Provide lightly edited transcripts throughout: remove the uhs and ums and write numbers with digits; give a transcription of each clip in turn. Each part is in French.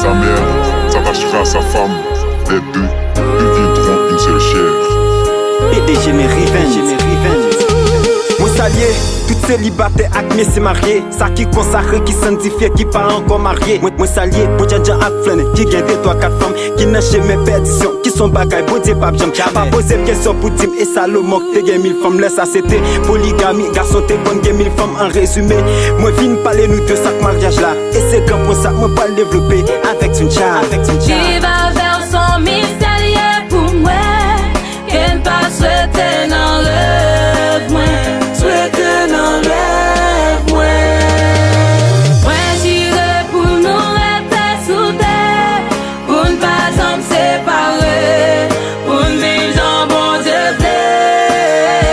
sa mère s'arrachera à sa femme. Les deux deviendront une seule chair. PDG mes revenge. Moi salier, toutes célibataires ak mes c'est marié. Ça qui consacré, qui sanctifié, qui pas encore marié. Moi salier, pour djan ak flâne, qui gagne 3-4 femmes, qui n'a jamais perdition, qui sont bagaille, bon Dieu pas j'aime. Pas poser question pour Tim et Salomon, t'es gagne 1000 femmes, laisse ça c'était polygamie, garçon t'es bonne gagne 1000 femmes en résumé. Moi viens parler nous de ça mariage là, et c'est grand pour ça, moi pas le développer avec une child. Qui va vers son mystérieux pour moi, qu'elle pas souhaiter dans le moi. Souhaiter dans rêve, Moi j'irai pour nous rester soudés, pour ne pas en séparer, pour ne vivre en bon Dieu plaît.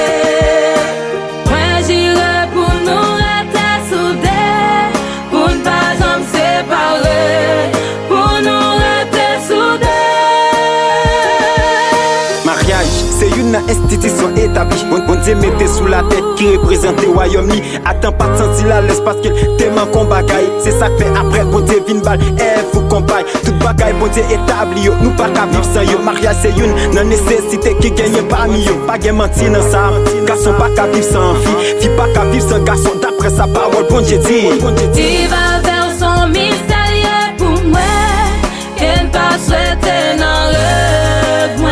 Moi j'irai pour nous rester soudés, pour ne pas en séparer, pour nous rester soudés. Mariage, c'est une institution établie. Bon Dieu mettez sous la tête qui représente le Royaume-Uni. Attends pas de sentir la laisse parce qu'il tellement qu'on bagaille. C'est ça que fait après, bon Dieu vin balle, faut qu'on baille. Toute bagaille, bon Dieu établi, yo. Nous pas qu'à vivre sans yo. Mariage c'est une nécessité qui gagne parmi yo. Pas gagne mentir dans ça. Garçon pas qu'à vivre sans fille, fille pas qu'à vivre sans garçon. D'après sa parole, bon Dieu dit. Il va vers son mystérieux pour moi, qu'elle pas souhaiter dans le moi.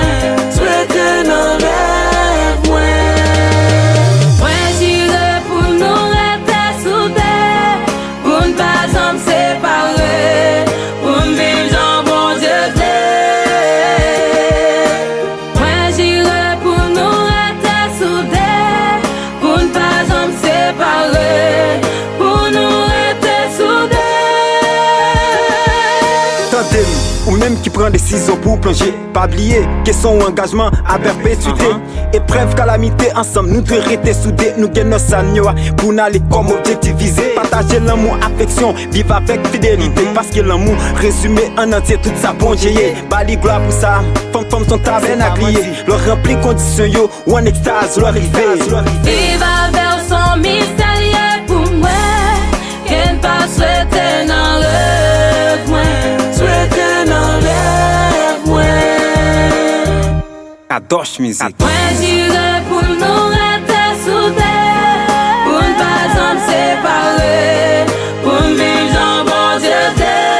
Souhaiter dans rêve, Moi j'irai pour nous rester soudés, pour ne pas en séparer, pour ne vivre en bon Dieu plaît. Moi j'irai pour nous rester soudés, pour ne pas en séparer, pour nous rester soudés. Tandem, ou même qui prend décision pour plonger. Pas oublier que son engagement à perpétuité. Épreuve, calamité, ensemble nous devons rester soudés. Nous gagnons nos agneaux pour n'aller comme objectif visé. Partager l'amour, affection, vivre avec fidélité. Parce que l'amour résumé en entier toute sa bonté. Bali gloire pour ça, femme son tabernacle. Leur rempli condition yo, ou en extase, leur arrivée. Il va vers son mystérieux pour moi, qu'elle pas souhaiter dans le moi. Souhaiter dans rêve, Kadosh musique. Moi j'irai pour nous rester soudés, pour ne pas en séparer, pour ne vivre en bon Dieu plaît.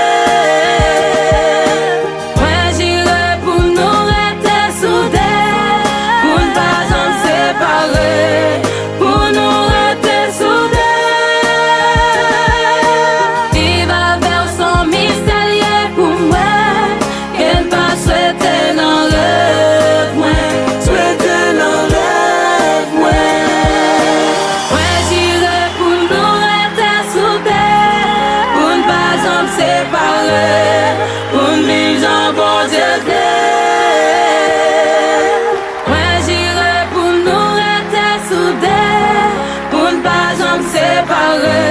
Moi j'irai pour nous rester soudés, pour ne pas en séparer, pour nous rester soudés. Il va vers son mystérieux pour moi, qu'elle pas souhaiter dans le séparer, pour ne vivre en bon Dieu plaît. Moi j'irai pour nous rester soudés, pour ne pas en séparer.